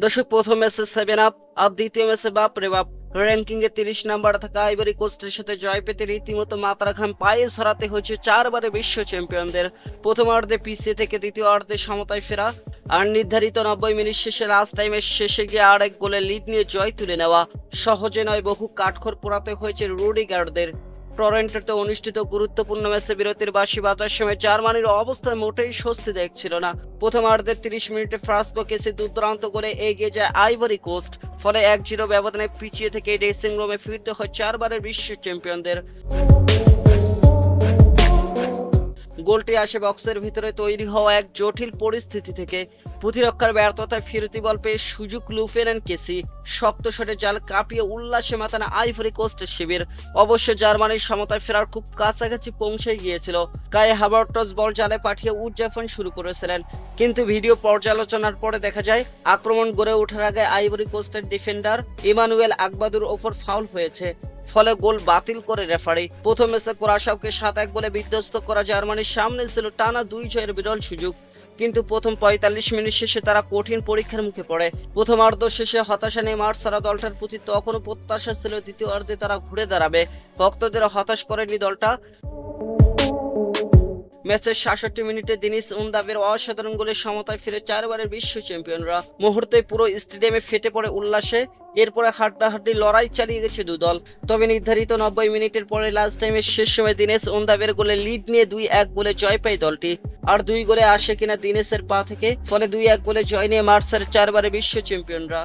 দর্শক, প্রথম ম্যাচে 7 আপ আর দ্বিতীয় ম্যাচে বাপরে বাপ, র্যাঙ্কিং এ 30 নাম্বার থাকা আইভরি কোস্টের সাথে জয় পেতে রীতিমতো মাথার ঘাম পায়ে ছড়াতে হয়েছে 4বারের বিশ্ব চ্যাম্পিয়নদের। প্রথমার্ধে পিছিয়ে থেকে দ্বিতীয়ার্ধে সমতায় ফেরা আর নির্ধারিত 90 মিনিট শেষে লাস্ট টাইমের শেষে গিয়ে আরেক গোলের লিড নিয়ে জয় তুলে নেওয়া সহজে নয়, বহু কাঠখড় পোড়াতে হয়েছে রুডিগারদের। টরন্টোতে অনুষ্ঠিত গুরুত্বপূর্ণ ম্যাচে বিরতির বাঁশি বাজার সময় জার্মানির অবস্থা মোটেই স্বস্তি দেখছিল না। প্রথমার্ধের 30 মিনিটে ফ্রান্সকো কেসে দুর্দান্ত করে এগিয়ে যায় আইভরি কোস্ট, ফলে 1-0 ব্যবধানে পিছিয়ে থেকে ড্রেসিং রুমে ফিরতে হয় 4বারের বিশ্ব চ্যাম্পিয়নদের। গোলটি আসে বক্সের ভিতরে তৈরি হওয়া এক জটিল পরিস্থিতি থেকে। প্রতিরক্ষার ব্যর্থতায় ফিরতি বল পেয়ে সুযোগ লুফেলেন কেসি, শক্ত শটে জাল কাঁপিয়ে উল্লাসে মাতানো আইভরি কোস্টের শিবির। অবশ্য জার্মানির সমতায় ফেরার খুব কাছাকাছি পৌঁছে গিয়েছিল। কাই হাভার্টজ বল জালে পাঠিয়ে উদযাপন শুরু করেছিলেন, কিন্তু ভিডিও পর্যালোচনার পরে দেখা যায় আক্রমণ গড়ে ওঠার আগে আইভরি কোস্টের ডিফেন্ডার ইমানুয়েল আকবাদুর ওপর ফাউল হয়েছে, ফলে গোল বাতিল করে রেফারি। প্রথম ম্যাচে কুরাশাওকে 7-1 বলে বিধ্বস্ত করা জার্মানির সামনে ছিল টানা 2 জয়ের বিরল সুযোগ, কিন্তু প্রথম 45 মিনিট শেষে তারা কঠিন পরীক্ষার মুখে পড়ে। প্রথমার্ধ শেষে হতাশা নিয়ে মাঠ ছাড়া দলটার প্রতি তখনও প্রত্যাশা ছিল দ্বিতীয়ার্ধে তারা ঘুরে দাঁড়াবে। ভক্তদের হতাশ করেনি দলটা। ম্যাচের 66 মিনিটে দিনিস উনদাবের অসাধারণ গোলে সমতায় ফিরে 4বারের বিশ্ব চ্যাম্পিয়নরা। মুহূর্তে পুরো স্টেডিয়ামে ফেটে পড়ে উল্লাসে। এরপরে হাড্ডাহাড্ডি লড়াই চালিয়ে গেছে দুদল। তবে নির্ধারিত 90 মিনিটের পরে লাস্ট টাইমের শেষ সময় দিনেশ উনদাবের গোলে লিড নিয়ে 2-1 গোলে জয় পায় দলটি। আর 2 গোলে আসে কিনা দিনেশের পা থেকে, ফলে 2-1 গোলে জয় নিয়ে মার্চ 4বারের বিশ্ব চ্যাম্পিয়নরা।